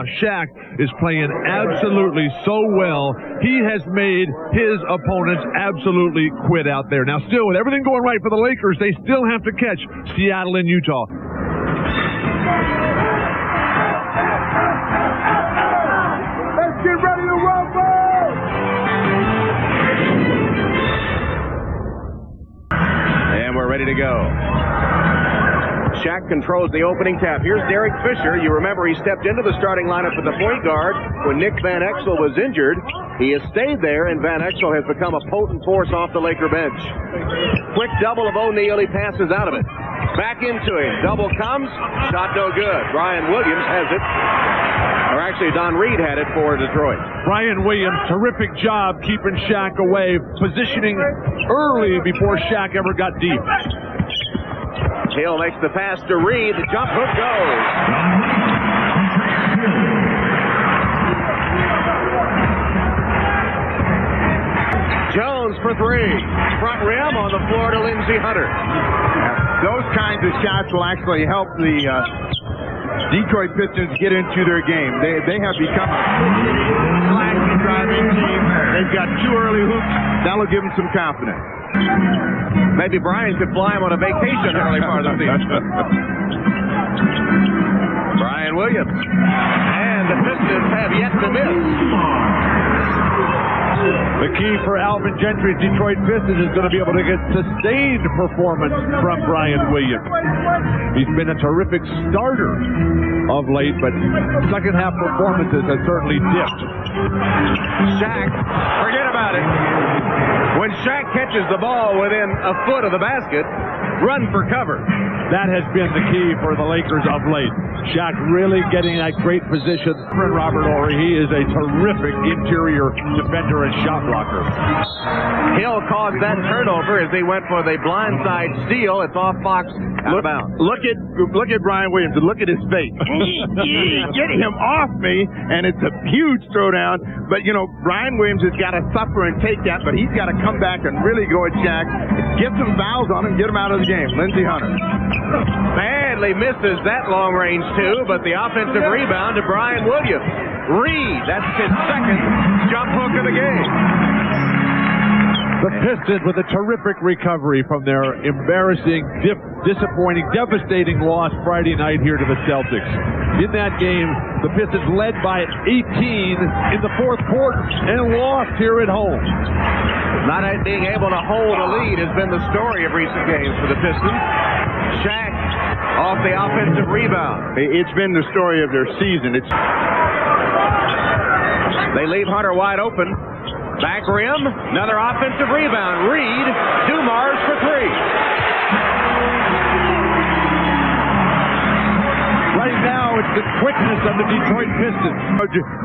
Now, Shaq is playing absolutely so well. He has made his opponents absolutely quit out there. Now, still, with everything going right for the Lakers, they still have to catch Seattle and Utah. Let's get ready to rumble! And we're ready to go. Shaq controls the opening tap. Here's Derek Fisher. You remember he stepped into the starting lineup at the point guard when Nick Van Exel was injured. He has stayed there, and Van Exel has become a potent force off the Laker bench. Quick double of O'Neal. He passes out of it. Back into him. Double comes. Shot no good. Brian Williams has it. Or actually, Don Reed had it for Detroit. Brian Williams, terrific job keeping Shaq away, positioning early before Shaq ever got deep. Hill makes the pass to Reed. The jump hook goes. Jones for three. Front rim on the floor to Lindsey Hunter. Those kinds of shots will actually help the Detroit Pistons get into their game. They have become a flashy driving team. They've got 2 early hoops. That'll give them some confidence. Maybe Brian could fly him on a vacation early part of the season. Brian Williams. And the Pistons have yet to miss. The key for Alvin Gentry's Detroit Pistons is going to be able to get sustained performance from Brian Williams. He's been a terrific starter of late, but second half performances have certainly dipped. Shaq, forget about it. When Shaq catches the ball within a foot of the basket, run for cover. That has been the key for the Lakers of late. Shaq really getting that great position. Friend Robert Horry, he is a terrific interior defender and shot blocker. Hill caused that turnover as they went for the blindside steal. It's off Fox, out of bounds. Look at Brian Williams and look at his face. Get him off me, and it's a huge throwdown. But, you know, Brian Williams has got to suffer and take that, but he's got to come back and really go at Shaq. Get some fouls on him, get him out of the game. Lindsey Hunter. Badly misses that long range too, but the offensive rebound to Brian Williams. Reed, that's his second jump hook of the game. The Pistons with a terrific recovery from their embarrassing, disappointing, devastating loss Friday night here to the Celtics. In that game, the Pistons led by 18 in the fourth quarter and lost here at home. Not being able to hold a lead has been the story of recent games for the Pistons. Shaq off the offensive rebound. It's been the story of their season. They leave Hunter wide open. Back rim, another offensive rebound. Reed, Dumars for three. Right now, it's the quickness of the Detroit Pistons.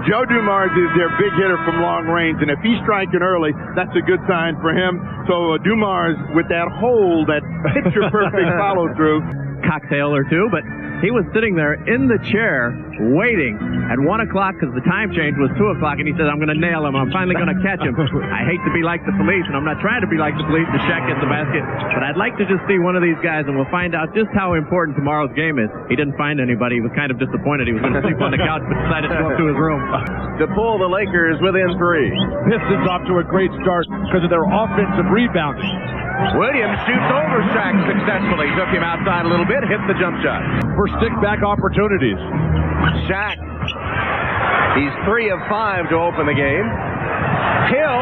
Joe Dumars is their big hitter from long range, and if he's striking early, that's a good sign for him. So Dumars, with that hole, that picture-perfect follow-through. Cocktail or two, but he was sitting there in the chair waiting at 1 o'clock because the time change was 2 o'clock, and he said, I'm going to nail him. I'm finally going to catch him. I hate to be like the police, and I'm not trying to be like the police to Shaq gets the basket, but I'd like to just see one of these guys, and we'll find out just how important tomorrow's game is. He didn't find anybody. He was kind of disappointed. He was going to sleep on the couch, but decided to go up to his room. To pull the Lakers within three. Pistons off to a great start because of their offensive rebounding. Williams shoots over Shaq successfully. Took him outside a little bit, hit the jump shot. For stick-back opportunities. Shaq, he's 3 of 5 to open the game. Hill,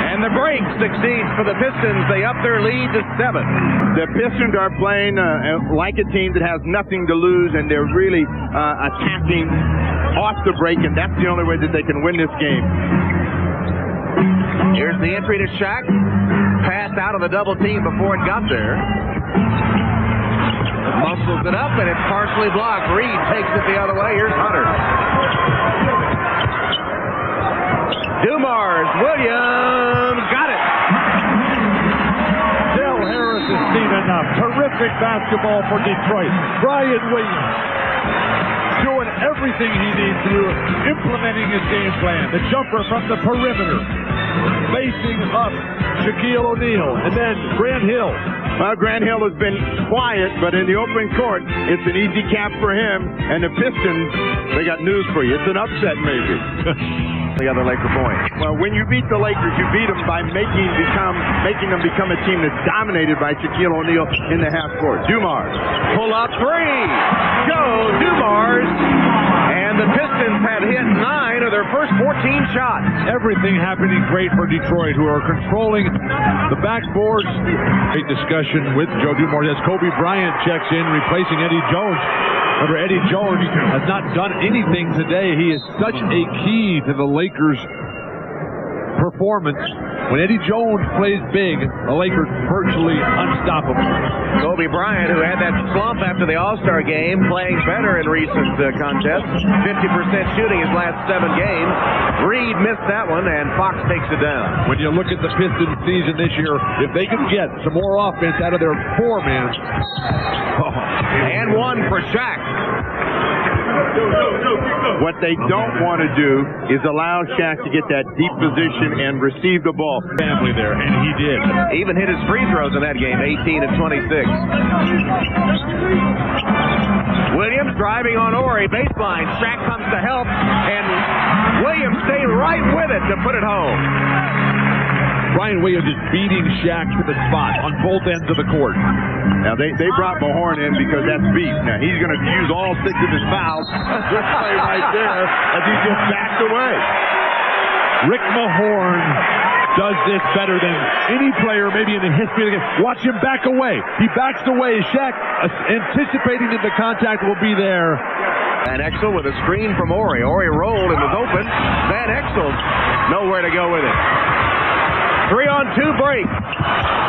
and the break succeeds for the Pistons. They up their lead to 7. The Pistons are playing like a team that has nothing to lose, and they're really attacking off the break, and that's the only way that they can win this game. Here's the entry to Shaq. Passed out of the double team before it got there. Muscles it up, and it's partially blocked. Reed takes it the other way. Here's Hunter. Dumars, Williams, got it. Del Harris has seen enough. Terrific basketball for Detroit. Brian Williams doing everything he needs to do, implementing his game plan. The jumper from the perimeter, facing up Shaquille O'Neal, and then Grant Hill Well, Grant Hill has been quiet, but in the open court, it's an easy cap for him. And the Pistons, they got news for you. It's an upset, maybe. The other Laker point. Well, when you beat the Lakers, you beat them by making them become a team that's dominated by Shaquille O'Neal in the half court. Dumars. Pull up three. Joe Dumars. And the Pistons have hit 9 of their first 14 shots. Everything happening great for Detroit, who are controlling the backboards. Great discussion with Joe Dumars as Kobe Bryant checks in, replacing Eddie Jones. Remember, Eddie Jones has not done anything today. He is such a key to the Lakers' performance. When Eddie Jones plays big, the Lakers virtually unstoppable. Kobe Bryant, who had that slump after the All-Star game, playing better in recent contests. 50% shooting his last 7 games. Reed missed that one, and Fox takes it down. When you look at the Pistons season this year, if they can get some more offense out of their 4-man. And one for Shaq. What they don't want to do is allow Shaq to get that deep position and receive the ball. Family there, and he did. Even hit his free throws in that game, 18 and 26. Williams driving on Ori, baseline. Shaq comes to help, and Williams stayed right with it to put it home. Brian Williams is beating Shaq to the spot on both ends of the court. Now, they brought Mahorn in because that's beef. Now, he's going to use all 6 of his fouls. This play right there as he just backed away. Rick Mahorn does this better than any player maybe in the history of the game. Watch him back away. He backs away. Shaq anticipating that the contact will be there. Van Exel with a screen from Ori. Ori rolled and was open. Van Exel nowhere to go with it. 3-on-2 break.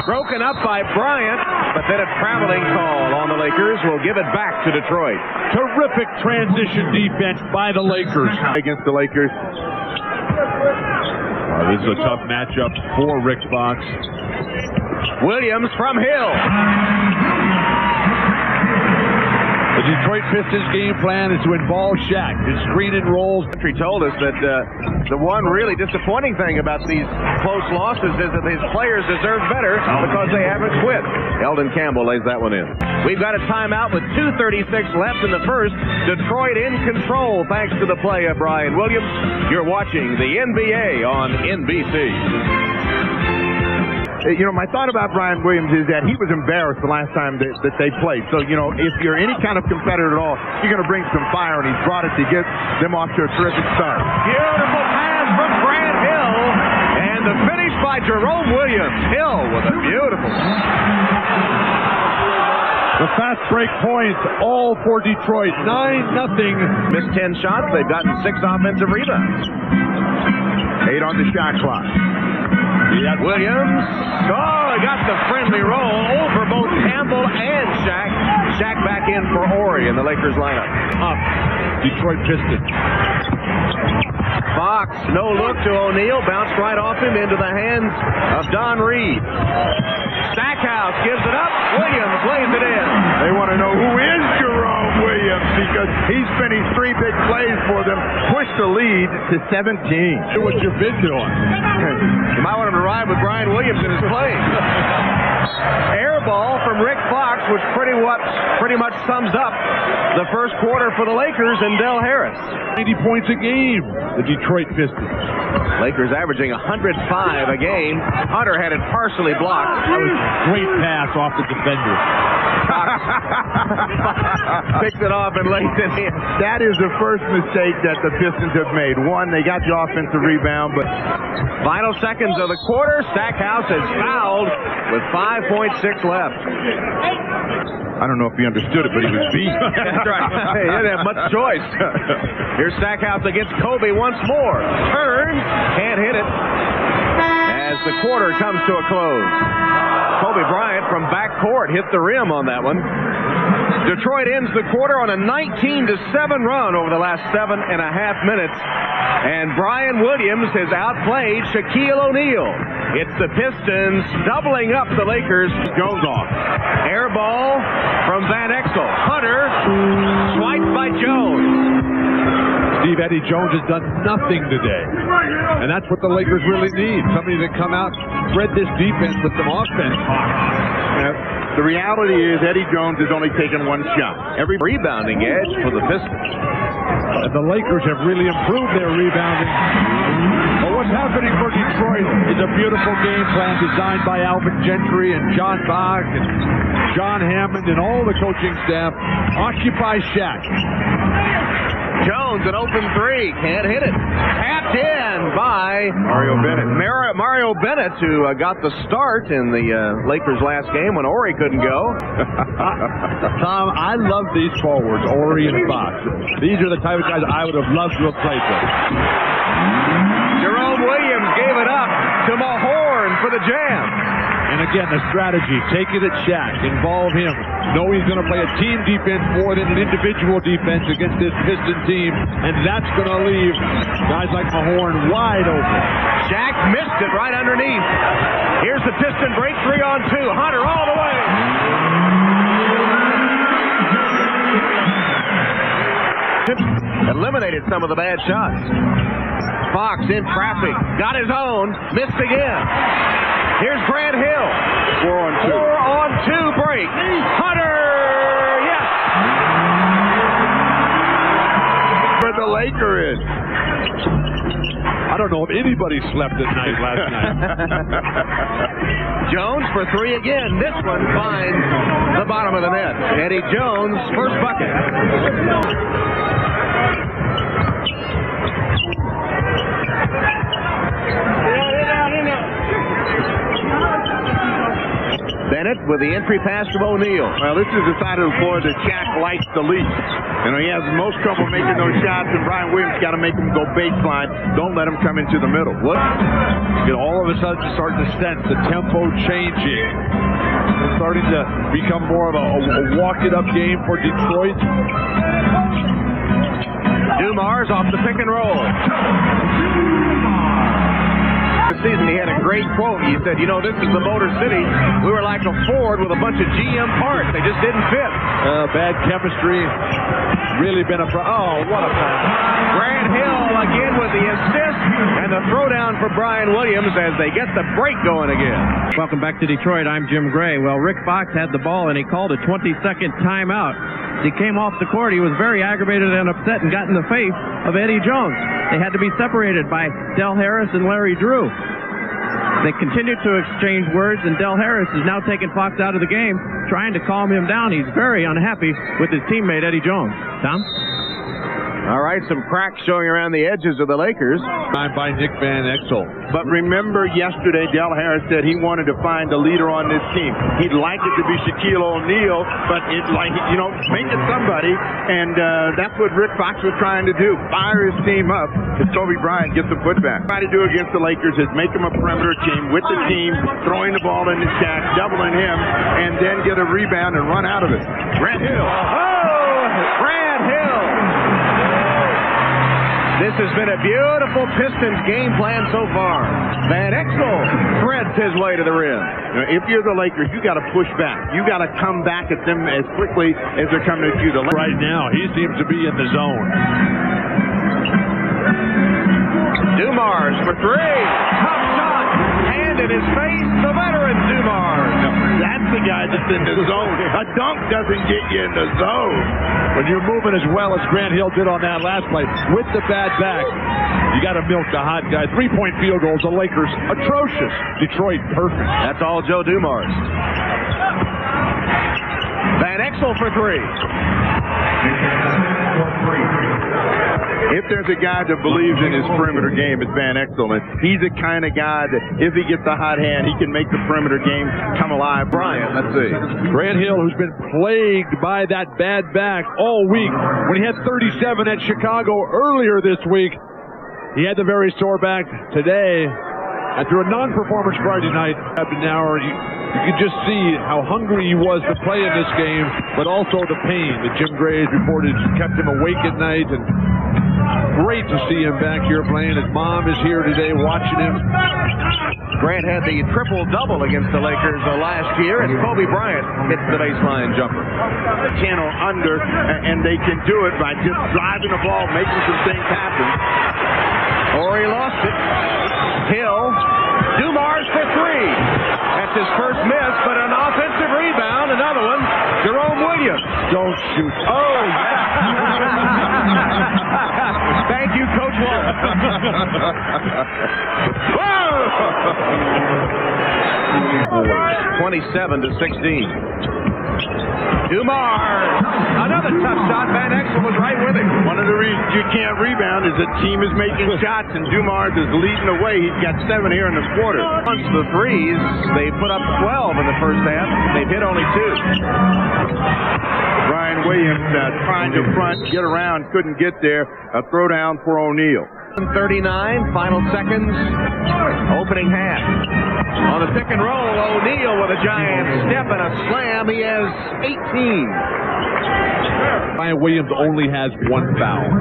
Broken up by Bryant, but then a traveling call on the Lakers will give it back to Detroit. Terrific transition defense by the Lakers. Against the Lakers. This is a tough matchup for Rick Fox. Williams from Hill. The Detroit Pistons game plan is to involve Shaq. His screen and rolls. He told us that the one really disappointing thing about these close losses is that his players deserve better because they haven't quit. Eldon Campbell lays that one in. We've got a timeout with 2:36 left in the first. Detroit in control thanks to the play of Brian Williams. You're watching the NBA on NBC. You know, my thought about Brian Williams is that he was embarrassed the last time that they played. So, you know, if you're any kind of competitor at all, you're going to bring some fire, and he's brought it to get them off to a terrific start. Beautiful pass from Grant Hill, and the finish by Jerome Williams. Hill with a beautiful. The fast break points, all for Detroit. 9-0. Missed 10 shots. They've gotten 6 offensive rebounds. 8 on the shot clock. Williams, got the friendly roll over both Campbell and Shaq. Shaq back in for Ori in the Lakers lineup. Up, Detroit Pistons. Fox, no look to O'Neal, bounced right off him into the hands of Don Reed. Stackhouse gives it up. Williams lays it in. They want to know who is Jerome Williams because he's finished 3 big plays for them. Pushed the lead to 17. Do what you've been doing. You might want him to ride with Brian Williams in his play. Air ball from Rick Fox, which pretty much sums up the first quarter for the Lakers and Del Harris. 90 points a game, the Detroit Pistons. Lakers averaging 105 a game. Hunter had it partially blocked. That was a great pass off the defender. Picked it off and laid it in. That is the first mistake that the Pistons have made. One, they got the offensive rebound, but final seconds of the quarter. Stackhouse is fouled with 5.6 left. I don't know if he understood it, but he was beat. That's right. Hey, he didn't have much choice. Here's Stackhouse against Kobe once more. Turns, can't hit it as the quarter comes to a close. Kobe Bryant from backcourt hit the rim on that one. Detroit ends the quarter on a 19-7 run over the last 7.5 minutes. And Brian Williams has outplayed Shaquille O'Neal. It's the Pistons doubling up the Lakers. Goes off. Air ball from Van Exel. Hunter swiped by Jones. Steve, Eddie Jones has done nothing today. And that's what the Lakers really need. Somebody to come out, spread this defense with some offense. The reality is Eddie Jones has only taken one shot. Every rebounding edge for the Pistons. And the Lakers have really improved their rebounding. But what's happening for Detroit is a beautiful game plan designed by Alvin Gentry and John Bach and John Hammond and all the coaching staff. Occupy Shaq. Jones, an open three. Can't hit it. Tapped in by Mario Bennett. Mario Bennett, who got the start in the Lakers last game when Ori couldn't go. Tom, I love these forwards, Ori and Fox. These are the type of guys I would have loved to have played with. Jerome Williams gave it up to Mahorn for the jam. And again, the strategy, take it at Shaq, involve him. Know he's going to play a team defense more than an individual defense against this Piston team, and that's going to leave guys like Mahorn wide open. Shaq missed it right underneath. Here's the Piston break, 3-on-2. Hunter all the way. Eliminated some of the bad shots. Fox in traffic, got his own, missed again. Here's Grant Hill. 4-on-2. 4-on-2 break. Hunter, yes. Where the Laker is. I don't know if anybody slept at night last night. Jones for three again. This one finds the bottom of the net. Eddie Jones, first bucket. Bennett with the entry pass from O'Neal. Well, this is the side of the floor that Shaq likes the least. You know, he has the most trouble making those shots, and Brian Williams got to make him go baseline. Don't let him come into the middle. What? You all of a sudden start to sense the tempo changing. It's starting to become more of a walk-it-up game for Detroit. Dumars off the pick and roll. Season he had a great quote. He said, you know, this is the Motor City. We were like a Ford with a bunch of GM parts. They just didn't fit. Bad chemistry. Really been a oh, what a pass. Grant Hill again with the assist and the throwdown for Brian Williams as they get the break going again. Welcome back to Detroit. I'm Jim Gray. Well, Rick Fox had the ball and he called a 20-second timeout. He came off the court. He was very aggravated and upset and got in the face of Eddie Jones. They had to be separated by Del Harris and Larry Drew. They continued to exchange words, and Del Harris is now taking Fox out of the game, trying to calm him down. He's very unhappy with his teammate, Eddie Jones. Tom? All right, some cracks showing around the edges of the Lakers. Time by Nick Van Exel. But remember yesterday, Del Harris said he wanted to find a leader on this team. He'd like it to be Shaquille O'Neal, but it's like, you know, make it somebody. And that's what Rick Fox was trying to do. Fire his team up as Kobe Bryant gets the putback. Try to do against the Lakers is make him a perimeter team with the team, throwing the ball into Shaq, doubling him, and then get a rebound and run out of it. Grant Hill. Oh, Grant Hill. This has been a beautiful Pistons game plan so far. Van Exel threads his way to the rim. Now, if you're the Lakers, you got to push back. You got to come back at them as quickly as they're coming at you. Right now, he seems to be in the zone. Dumars for three. Tough shot. Hand in his face. The veteran Dumars. No, that's the guy that's in the zone. A dunk doesn't get you in the zone. When you're moving as well as Grant Hill did on that last play with the bad back, you got to milk the hot guy. 3-point field goals. The Lakers atrocious. Detroit perfect. That's all Joe Dumars. Van Exel for three. If there's a guy that believes in his perimeter game, it's Van Exel. He's the kind of guy that if he gets a hot hand, he can make the perimeter game come alive. Bryant, let's see. Grant Hill, who's been plagued by that bad back all week. When he had 37 at Chicago earlier this week, he had the very sore back today. After a non-performance Friday night, Abdenauer, you could just see how hungry he was to play in this game, but also the pain that Jim Gray has reported kept him awake at night. And great to see him back here playing. His mom is here today watching him. Grant had the triple-double against the Lakers last year, and Kobe Bryant hits the baseline jumper. Channel under, and they can do it by just driving the ball, making some things happen. Or he lost it. Hill, Dumars for three. That's his first miss, but an offensive rebound, don't shoot. Oh, yes. Thank you, Coach Walton. 27-16. Dumars. Another tough shot. Van Exel was right with him. One of the reasons you can't rebound is the team is making shots, and Dumars is leading the way. He's got 7 here in the quarter. Once the threes, they put up 12 in the first half. They've hit only 2. Brian Williams trying to front, get around, couldn't get there. A throwdown for O'Neal. 39, final seconds, opening half. On the pick and roll, O'Neal with a giant step and a slam. He has 18. Brian Williams only has 1 foul.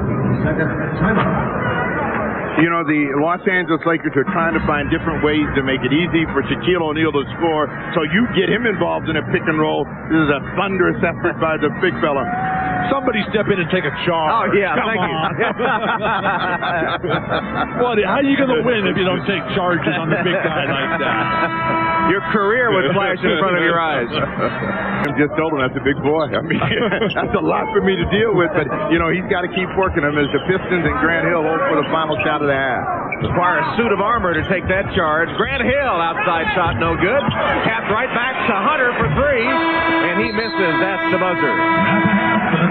You know, the Los Angeles Lakers are trying to find different ways to make it easy for Shaquille O'Neal to score, so you get him involved in a pick and roll. This is a thunderous effort by the big fella. Somebody step in and take a charge. Oh, yeah, Come thank you. on. Well, how are you going to win if you don't take charges on the big guy like that? Your career would flash in front of your eyes. I just told him that's a big boy. I mean, that's a lot for me to deal with, but, you know, he's got to keep working him as the Pistons and Grant Hill hold for the final shot of the half. Require a suit of armor to take that charge. Grant Hill, outside shot, no good. Tapped right back to Hunter for 3, and he misses. That's the buzzer.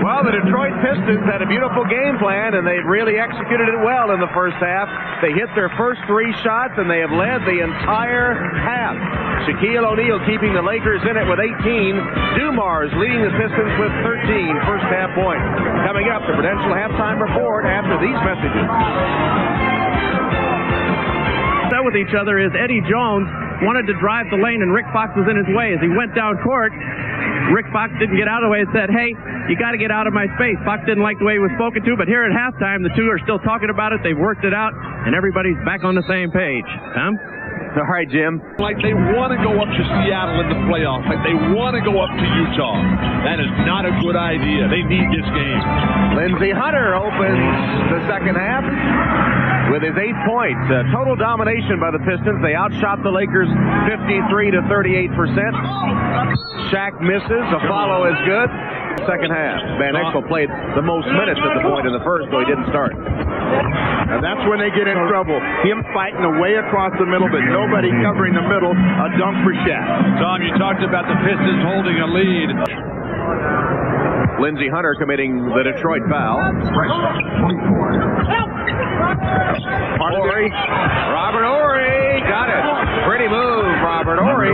Well, the Detroit Pistons had a beautiful game plan, and they've really executed it well in the first half. They hit their first 3 shots, and they have led the entire half. Shaquille O'Neal keeping the Lakers in it with 18. Dumars leading the Pistons with 13 first half points. Coming up, the Prudential halftime report after these messages. With each other is Eddie Jones wanted to drive the lane, and Rick Fox was in his way. As he went down court, Rick Fox didn't get out of the way and said, "Hey, you got to get out of my space." Fox didn't like the way he was spoken to, but here at halftime, the two are still talking about it. They've worked it out, and everybody's back on the same page. Tom? All right, Jim. Like they want to go up to Seattle in the playoffs. Like they want to go up to Utah. That is not a good idea. They need this game. Lindsey Hunter opens the second half with his 8 points. Total domination by the Pistons. They outshot the Lakers 53 to 38%. Shaq misses. A follow is good. Second half. Van Exel played the most minutes at the point in the first, though he didn't start. And that's when they get in trouble. Him fighting away across the middle, but nobody covering the middle. A dunk for Shaq. Tom, you talked about the Pistons holding a lead. Lindsey Hunter committing the Detroit foul. Horry. Robert Horry got it. Pretty move, Robert Horry.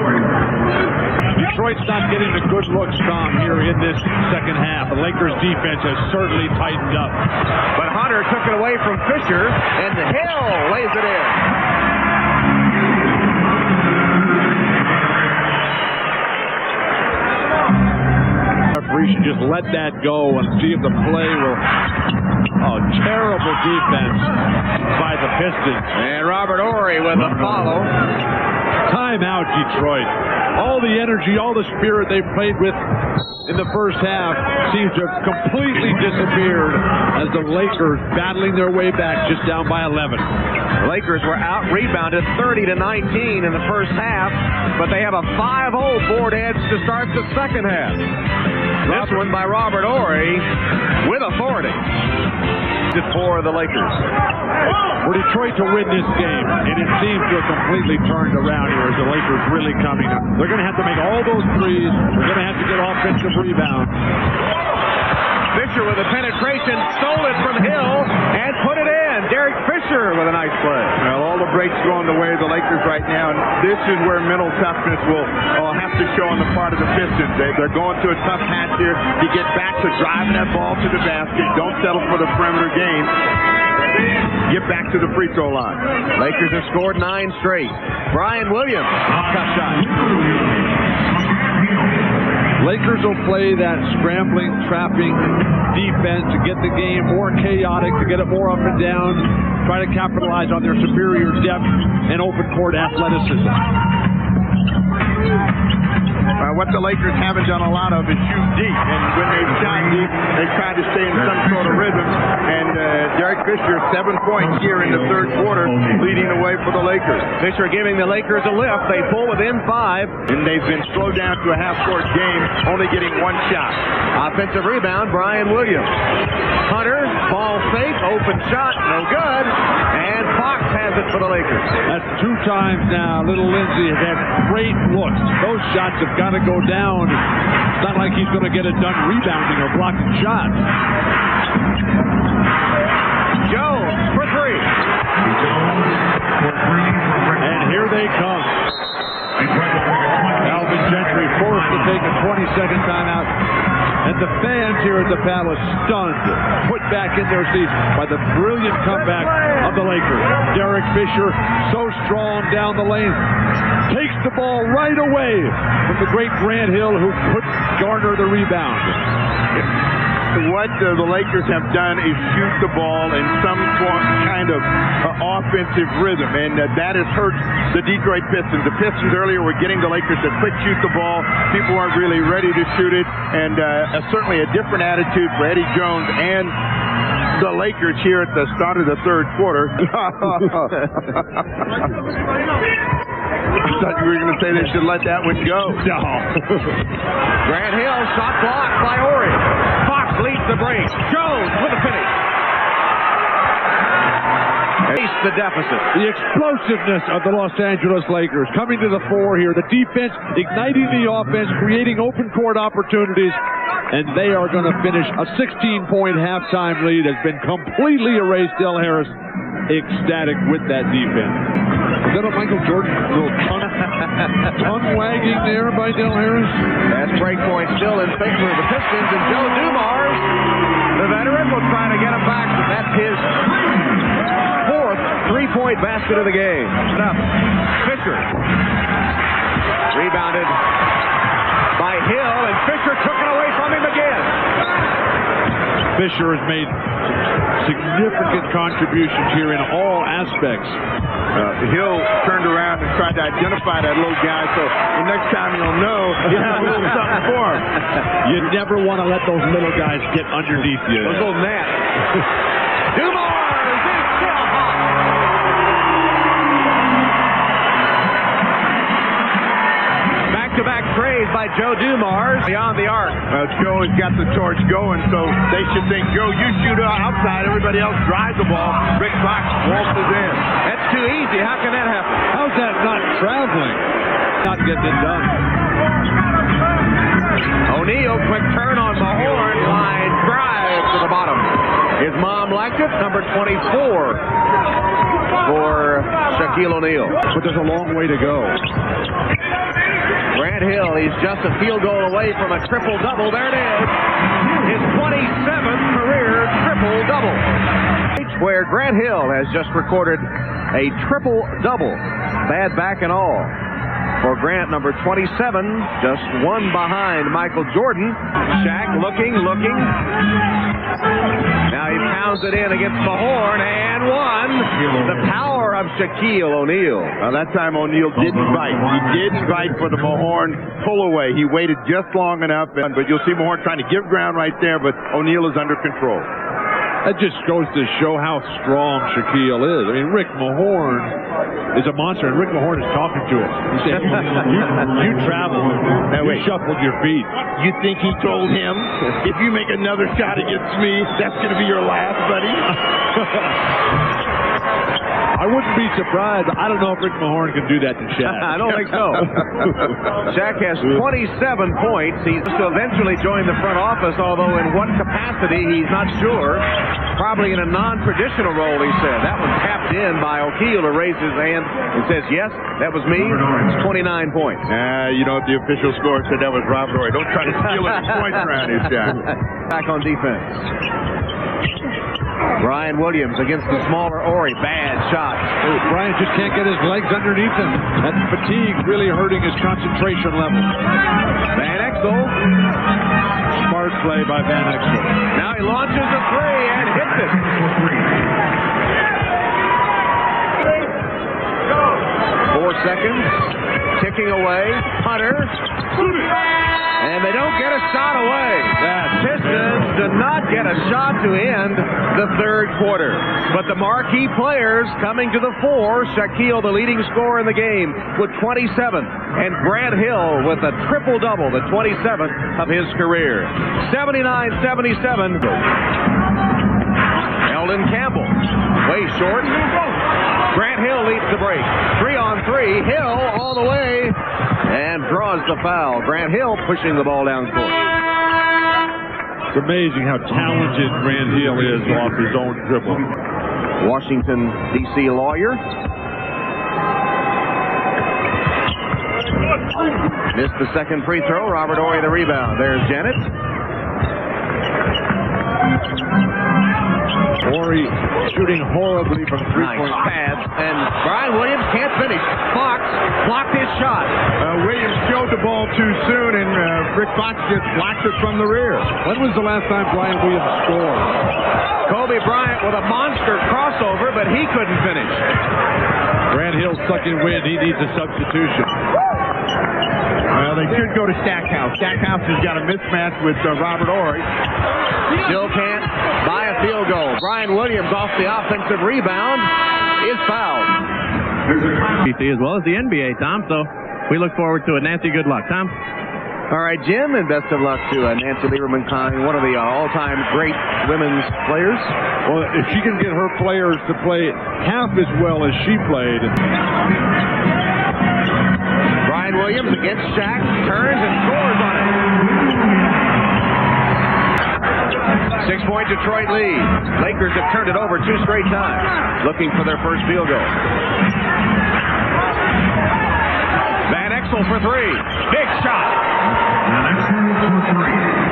Detroit's not getting the good looks, Tom, here in this second half. The Lakers defense has certainly tightened up. But Hunter took it away from Fisher, and Hill lays it in. Referee should just let that go and see if the play will... Oh, terrible defense by the Pistons. And Robert Horry with a follow. Timeout, Detroit. All the energy, all the spirit they played with in the first half seems to have completely disappeared as the Lakers battling their way back just down by 11. The Lakers were out-rebounded 30 to 19 in the first half, but they have a 5-0 board edge to start the second half. This one by Robert Horry with authority for the Lakers. For Detroit to win this game, and it seems to have completely turned around here as the Lakers really coming up. They're going to have to make all those threes. They're going to have to get offensive rebounds. Fisher with a penetration, stole it from Hill, and put it in. Derek Fisher with a nice play. Well, all the breaks going the way of the Lakers right now, and this is where mental toughness will have to show on the part of the Pistons. They're going through a tough patch here to get back to driving that ball to the basket. Don't settle for the perimeter game. Get back to the free throw line. Lakers have scored 9 straight. Brian Williams, tough shot. Lakers will play that scrambling, trapping defense to get the game more chaotic, to get it more up and down, try to capitalize on their superior depth and open court athleticism. What the Lakers haven't done a lot of is shoot deep, and when they've shot deep, they've tried to stay in some sort of rhythm, and Derek Fisher, 7 points here in the third quarter, leading the way for the Lakers. Fisher giving the Lakers a lift. They pull within 5. And they've been slowed down to a half-court game, only getting 1 shot. Offensive rebound, Brian Williams. Hunter, ball fake, open shot, no good. And Fox has it for the Lakers. That's 2 times now. Little Lindsey has had great looks. Those shots have got to go down. It's not like he's going to get it done rebounding or blocking shots. Jones for 3. And here they come. Alvin Gentry forced to take a 20-second timeout. And the fans here at the Palace stunned, put back in their seats by the brilliant comeback of the Lakers. Derek Fisher, so strong down the lane, takes the ball right away from the great Grant Hill, who could garner the rebound. What the Lakers have done is shoot the ball in some kind of offensive rhythm, and that has hurt the Detroit Pistons. The Pistons earlier were getting the Lakers to quick shoot the ball. People weren't really ready to shoot it, and certainly a different attitude for Eddie Jones and the Lakers here at the start of the third quarter. I thought you were going to say they should let that one go. No. Grant Hill, shot blocked by Ori. Fox leads the break. Jones with the finish. Ace the deficit. The explosiveness of the Los Angeles Lakers coming to the fore here. The defense igniting the offense, creating open court opportunities, and they are going to finish a 16-point halftime lead. Has been completely erased. Del Harris ecstatic with that defense. Is that a Michael Jordan little tongue wagging there by Del Harris? That's break point still in favor of the Pistons, and Joe Dumars, the veteran, will try to get him back. That's his 4th 3-point basket of the game. Up. Fisher. Rebounded by Hill, and Fisher took it away from him again. Fisher has made significant contributions here in all aspects. Hill turned around and tried to identify that little guy, so the next time you'll know you have a little something for him. You never want to let those little guys get underneath you. Those little gnats. Dumars is still hot. Back-to-back trades by Joe Dumars beyond the arc. Joe has got the torch going, so they should think, Joe, you shoot outside, everybody else drives the ball. Rick Fox waltzes in. That's too easy. How can that happen? How's that not traveling? Not getting it done. O'Neal, quick turn on the horn. Line drive to the bottom. His mom liked it. Number 24 for Shaquille O'Neal. But there's a long way to go. Grant Hill, he's just a field goal away from a triple-double. There it is. His 27th career triple-double. Where Grant Hill has just recorded a triple-double. Bad back and all. For Grant, number 27, just 1 behind Michael Jordan. Shaq looking. Now he pounds it in against Mahorn, and 1. The power of Shaquille O'Neal. That time O'Neal didn't bite. He didn't bite for the Mahorn pull away. He waited just long enough, but you'll see Mahorn trying to give ground right there, but O'Neal is under control. That just goes to show how strong Shaquille is. I mean, Rick Mahorn is a monster, and Rick Mahorn is talking to him. He said, you traveled. You shuffled your feet. You think he told him, if you make another shot against me, that's going to be your last, buddy? I wouldn't be surprised. I don't know if Rick Mahorn can do that to Shaq. I don't think so. Shaq has 27 points. He's to eventually join the front office, although in what capacity, he's not sure. Probably in a non-traditional role, he said. That was tapped in by O'Keefe to raise his hand and says, yes, that was me. It's 29 points. You know, if the official score said that was Rob Roy. Don't try to steal any points around here, Shaq. Back on defense. Brian Williams against the smaller Ori. Bad shot. Oh, Brian just can't get his legs underneath him. That fatigue really hurting his concentration level. Van Exel. Smart play by Van Exel. Now he launches a 3 and hits it. 4 seconds. Tick backing away. Hunter. And they don't get a shot away. The Pistons did not get a shot to end the third quarter. But the marquee players coming to the fore. Shaquille, the leading scorer in the game, with 27. And Grant Hill with a triple-double, the 27th of his career. 79-77. Eldon Campbell, way short. Grant Hill leads the break. 3-on-3. Hill all the way and draws the foul. Grant Hill pushing the ball down court. It's amazing how talented Grant Hill is off his own dribble. Washington, D.C. lawyer. Missed the second free throw. Robert Horry the rebound. There's Janet. Horry shooting horribly from three-point. Nice pass, and Brian Williams can't finish. Fox blocked his shot. Williams showed the ball too soon, and Rick Fox just blocked it from the rear. When was the last time Brian Williams scored? Kobe Bryant with a monster crossover, but he couldn't finish. Grant Hill sucking wind. He needs a substitution. Well, they should go to Stackhouse. Stackhouse has got a mismatch with Robert Horry. Still can't buy a field goal. Brian Williams off the offensive rebound is fouled. As well as the NBA, Tom. So we look forward to it. Nancy, good luck, Tom. All right, Jim, and best of luck to Nancy Lieberman-Kine, one of the all-time great women's players. Well, if she can get her players to play half as well as she played. Brian Williams against Shaq, turns and scores on it. 6-point Detroit lead. Lakers have turned it over 2 straight times, looking for their first field goal. Van Exel for 3. Big shot.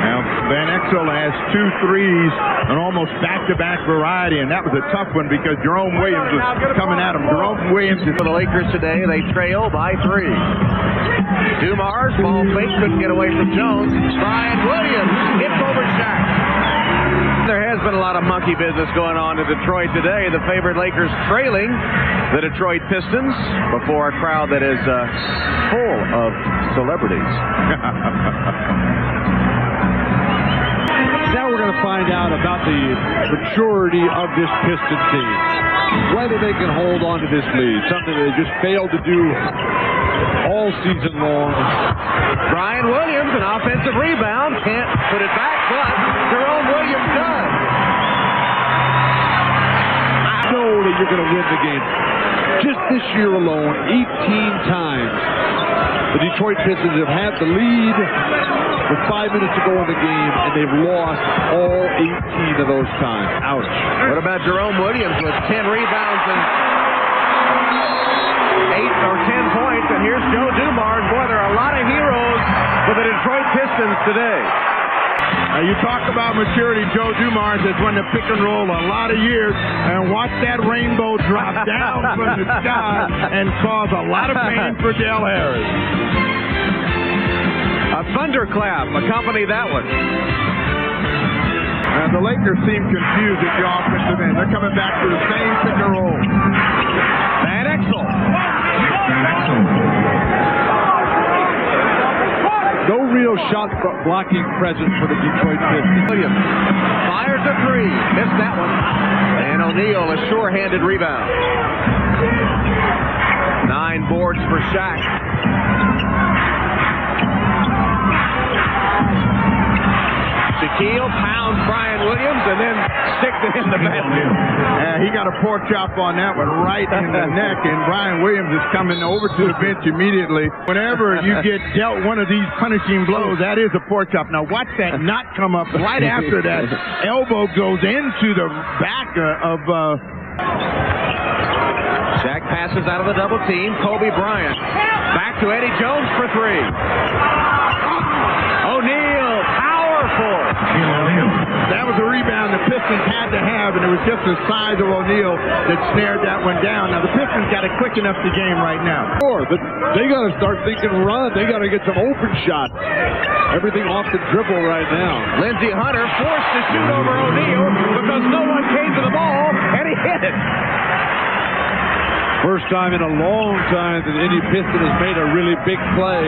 Now, Van Exel has 2 threes, an almost back-to-back variety, and that was a tough one because Jerome Williams was coming at him. Jerome Williams is For the Lakers today, they trail by 3. Dumars, ball fake, couldn't get away from Jones. Brian Williams hits over Shaq. There has been a lot of monkey business going on in Detroit today. The favored Lakers trailing the Detroit Pistons before a crowd that is full of celebrities. Now we're going to find out about the maturity of this Piston team. Whether they can hold on to this lead, something they just failed to do all season long. Brian Williams, an offensive rebound, can't put it back, but Jerome Williams does. I know that you're going to win the game. Just this year alone, 18 times, the Detroit Pistons have had the lead with 5 minutes to go in the game, and they've lost all 18 of those times. Ouch. What about Jerome Williams with 10 rebounds and 8 or 10 points? And here's Joe Dumars. Boy, there are a lot of heroes for the Detroit Pistons today. you talk about maturity. Joe Dumars has run the pick and roll a lot of years, and watch that rainbow drop down from the sky and cause a lot of pain for Del Harris. A thunderclap accompanied that one. And the Lakers seem confused at the offensive end. They're coming back to the same pick and roll. Van Exel. No real shot blocking presence for the Detroit Pistons. Williams fires a three. Missed that one. And O'Neal, a sure-handed rebound. 9 boards for Shaq. Shaquille pounds Brian Williams and then sticks it in the basket. He got a pork chop on that one right in the neck, and Brian Williams is coming over to the bench immediately. Whenever you get dealt one of these punishing blows, that is a pork chop. Now watch that not come up right after that. Elbow goes into the back of... Shaq passes out of the double team. Kobe Bryant back to Eddie Jones for three. O'Neal, powerful. That was a rebound the Pistons had to have, and it was just the size of O'Neal that snared that one down. Now the Pistons got it quick enough to game right now. Sure, but they got to start thinking run. They got to get some open shots. Everything off the dribble right now. Lindsey Hunter forced to shoot over O'Neal because no one came to the ball, and he hit it. First time in a long time that any Piston has made a really big play.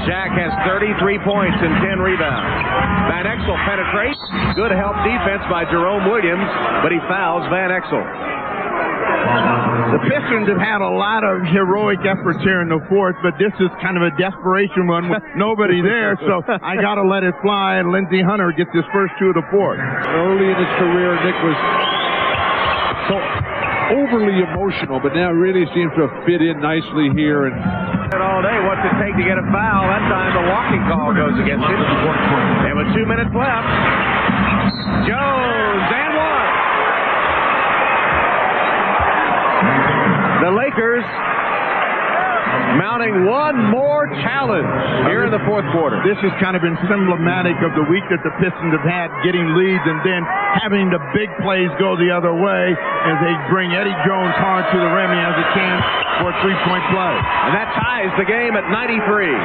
Shaq has 33 points and 10 rebounds. Van Exel penetrates. Good help defense by Jerome Williams, but he fouls Van Exel. The Pistons have had a lot of heroic efforts here in the fourth, but this is kind of a desperation one with nobody there, so I got to let it fly, and Lindsey Hunter gets his first two of the fourth. Early in his career, Nick was so overly emotional, but now really seems to have fit in nicely here. And all day, what's it take to get a foul? That time the walking call goes against him. And with 2 minutes left, Jones and one. The Lakers mounting one more challenge here in the fourth quarter. This has kind of been symptomatic of the week that the Pistons have had, getting leads and then having the big plays go the other way as they bring Eddie Jones hard to the rim. He has a chance for a three-point play. And that ties the game at 93.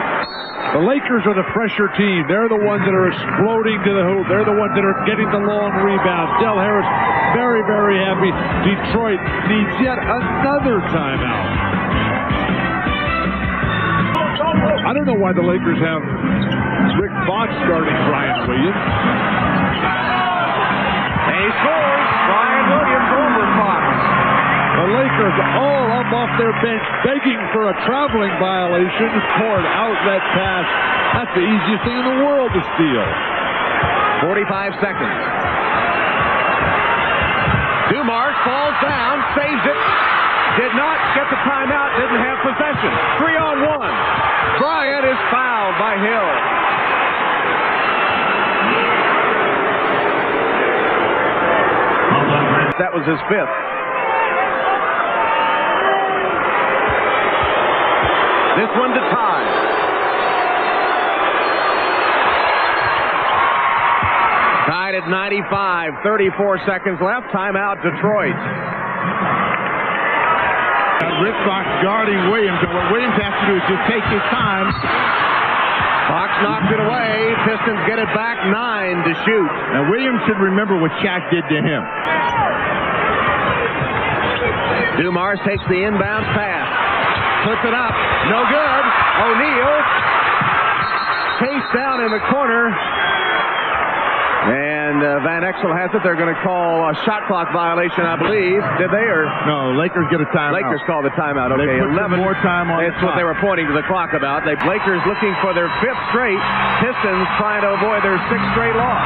the Lakers are the fresher team. They're the ones that are exploding to the hoop. They're the ones that are getting the long rebounds. Del Harris very, very happy. Detroit needs yet another timeout. I don't know why the Lakers have Rick Fox starting Brian Williams. And he scores. Brian Williams over Fox. The Lakers all up off their bench begging for a traveling violation. Toward outlet pass. That's the easiest thing in the world to steal. 45 seconds. Dumars falls down, saves it. Did not get the timeout, didn't have possession. 3-on-1. Bryant is fouled by Hill. That was his fifth. This one to tie. Tied at 95, 34 seconds left. Timeout, Detroit. Rick Fox guarding Williams, and what Williams has to do is just take his time. Fox knocks it away. Pistons get it back, 9 to shoot. Now Williams should remember what Shaq did to him. Dumars takes the inbounds pass. Puts it up. No good. O'Neal chased down in the corner. And Van Exel has it. They're going to call a shot clock violation, I believe. Did they? Or no, Lakers get a timeout. Lakers call the timeout. Okay, they put 11 more time on. That's what they were pointing to the clock about. Lakers looking for their fifth straight. Pistons trying to avoid their sixth straight loss.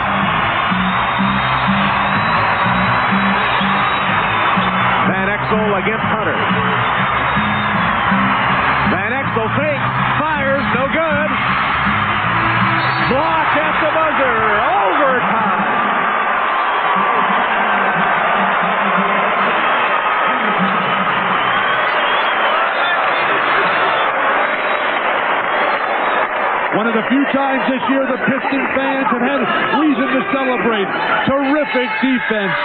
Van Exel against Hunter. Van Exel fakes, fires, no good. Blocked at the buzzer. Overtime. One of the few times this year the Pistons fans have had reason to celebrate. Terrific defense.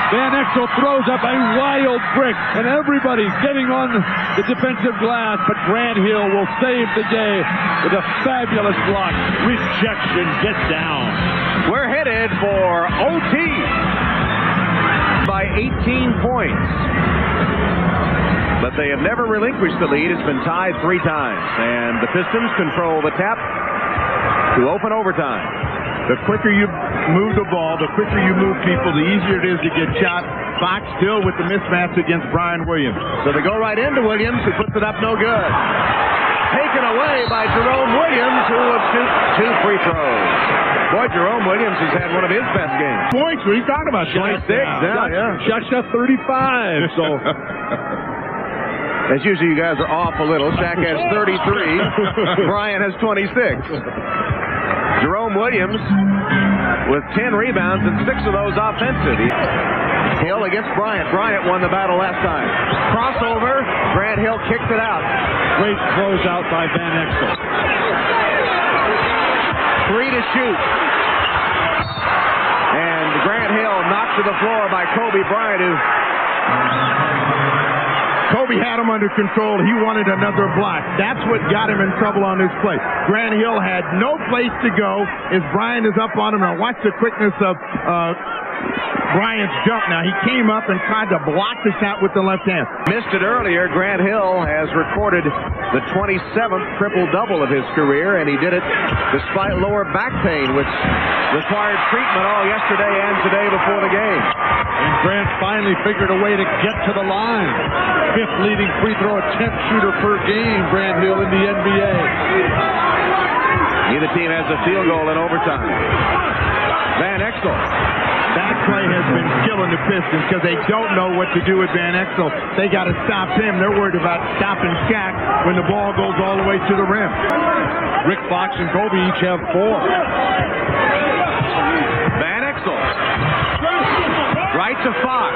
Van Exel throws up a wild brick, and everybody's getting on the defensive glass, but Grant Hill will save the day with a fabulous block. Rejection, get down. We're headed for OT by 18 points. But they have never relinquished the lead. It's been tied 3 times, and the Pistons control the tap to open overtime. The quicker you move the ball, the quicker you move people, the easier it is to get shot. Fox still with the mismatch against Brian Williams. So they go right into Williams, who puts it up no good. Taken away by Jerome Williams, who will shoot 2 free throws. Boy, Jerome Williams has had one of his best games. Points, what are you talking about? 26, yeah. Shaq 35, so... As usual, you guys are off a little. Shaq has 33. Brian has 26. Jerome Williams with 10 rebounds and 6 of those offensive. Hill against Bryant. Bryant won the battle last time. Crossover. Grant Hill kicks it out. Great closeout by Van Exel. 3 to shoot. And Grant Hill knocked to the floor by Kobe Bryant, who... Kobe had him under control. He wanted another block. That's what got him in trouble on this play. Grant Hill had no place to go as Bryant is up on him. Now watch the quickness of Bryant's jump now. He came up and tried to block the shot with the left hand. Missed it earlier. Grant Hill has recorded the 27th triple-double of his career, and he did it despite lower back pain, which required treatment all yesterday and today before the game. And Grant finally figured a way to get to the line. 5th leading free throw attempt shooter per game, Grant Hill in the NBA. Neither team has a field goal in overtime. Van Exel. That play has been killing the Pistons because they don't know what to do with Van Exel. They got to stop him. They're worried about stopping Shaq when the ball goes all the way to the rim. Rick Fox and Kobe each have 4. Van Exel. Right to Fox.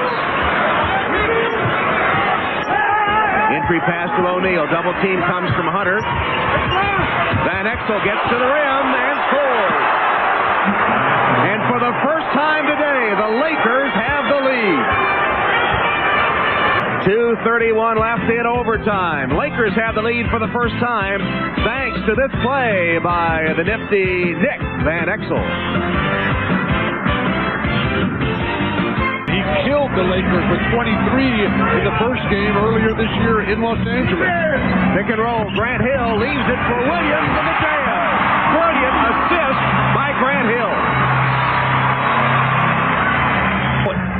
Entry pass to O'Neal. Double team comes from Hunter. Van Exel gets to the rim and scores. And for the first time today, the Lakers have the lead. 2:31 left in overtime. Lakers have the lead for the first time thanks to this play by the nifty Nick Van Exel. He killed the Lakers with 23 in the first game earlier this year in Los Angeles. Pick and roll. Grant Hill leaves it for Williams and the jam. Brilliant assist by Grant Hill.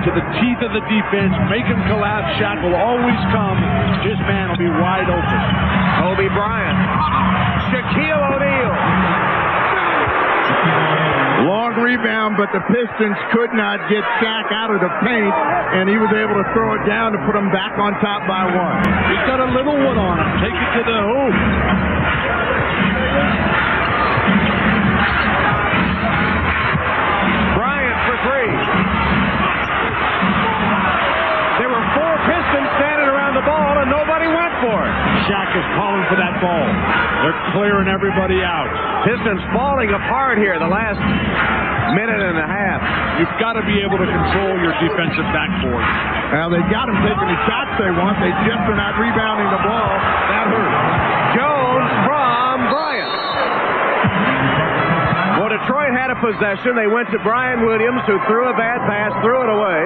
To the teeth of the defense, make him collapse. Shaq will always come. His man will be wide open. Kobe Bryant. Shaquille O'Neal. Long rebound, but the Pistons could not get Shaq out of the paint, and he was able to throw it down to put them back on top by 1. He's got a little one on him. Take it to the hoop. Bryant for 3. There were 4 Pistons standing around the ball, and nobody went for it. Shaq is calling for that ball. They're clearing everybody out. Pistons falling apart here the last minute and a half. You've got to be able to control your defensive backboard. Well, they got them taking the shots they want. They just are not rebounding the ball. That hurts. Jones from Bryant. Well, Detroit had a possession. They went to Brian Williams, who threw a bad pass, threw it away.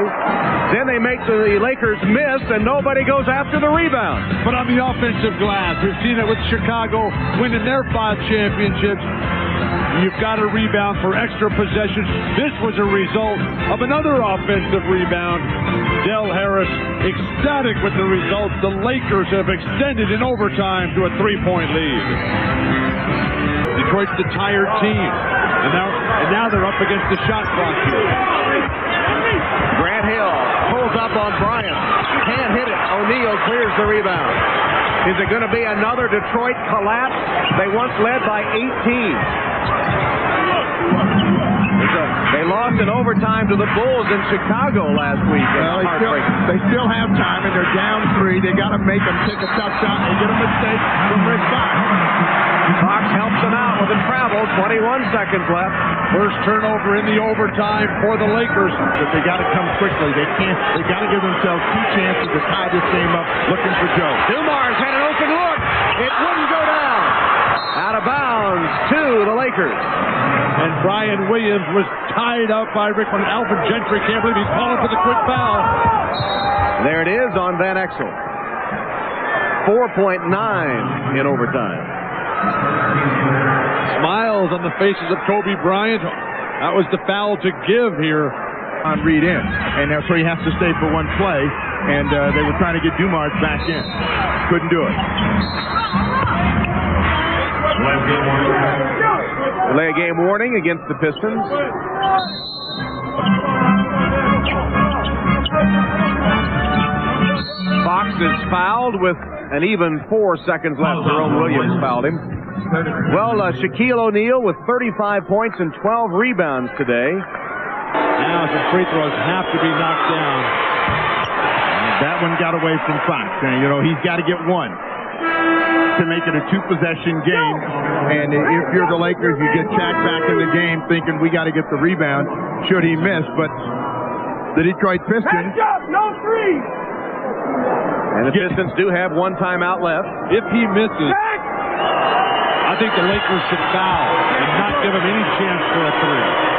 Then they make the Lakers miss, and nobody goes after the rebound. But on the offensive glass, we've seen it with Chicago winning their 5 championships. You've got to rebound for extra possessions. This was a result of another offensive rebound. Del Harris ecstatic with the results. The Lakers have extended in overtime to a 3-point lead. Detroit's the tired team. And now they're up against the shot clock here. Grant Hill pulls up on Bryant. Can't hit it. O'Neal clears the rebound. Is it going to be another Detroit collapse? They once led by 18. They lost in overtime to the Bulls in Chicago last week. Well, they still have time, and they're down 3. They got to make them take a tough shot. They get a mistake from Rick Fox. Fox helps them out with the travel. 21 seconds left. First turnover in the overtime for the Lakers. But they got to come quickly. They can't. They got to give themselves 2 chances to tie this game up. Looking for Joe. Dumars had an open look. It wouldn't go down. Out of bounds to the Lakers. And Brian Williams was tied up by Rick from Alvin Gentry. Can't believe he's calling for the quick foul. There it is on Van Exel. 4.9 in overtime. Smiles on the faces of Kobe Bryant. That was the foul to give here. On read in, and so he has to stay for 1 play, and they were trying to get Dumars back in. Couldn't do it. Delay game warning against the Pistons. Fox is fouled with an even 4 seconds left. Jerome Williams fouled him. Well, Shaquille O'Neal with 35 points and 12 rebounds today. Now some free throws have to be knocked down. That one got away from Fox. And, he's got to get 1 to make it a 2-possession game. And if you're the Lakers, you get Shaq back in the game thinking we got to get the rebound should he miss. But the Detroit Pistons... No 3! And the Pistons do have 1 timeout left. If he misses, I think the Lakers should foul and not give him any chance for a 3.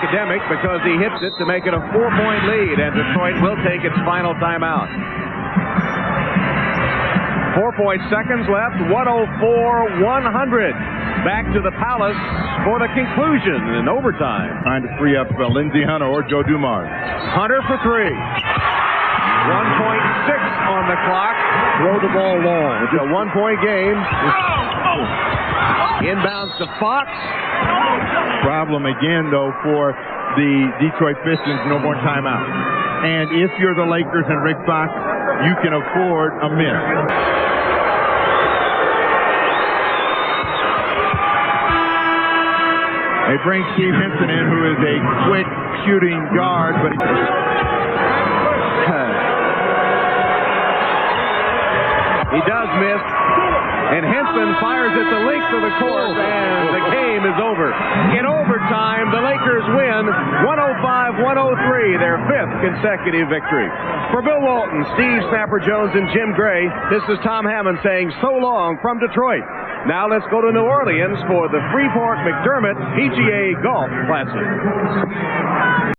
academic because he hits it to make it a 4-point lead, and Detroit will take its final timeout. 4 seconds left, 104-100. Back to the Palace for the conclusion in overtime. Trying to free up Lindsey Hunter or Joe Dumars. Hunter for 3. 1.6 on the clock. Throw the ball long. It's a 1-point game. Inbounds to Fox. Problem again, though, for the Detroit Pistons, no more timeout. And if you're the Lakers and Rick Fox, you can afford a miss. They bring Steve Henson in, who is a quick shooting guard, but he does miss, and Henson fires at the length of the court, and the game is over. In overtime, the Lakers win 105-103, their 5th consecutive victory. For Bill Walton, Steve Snapper Jones, and Jim Gray, this is Tom Hammond saying so long from Detroit. Now let's go to New Orleans for the Freeport-McDermott PGA Golf Classic.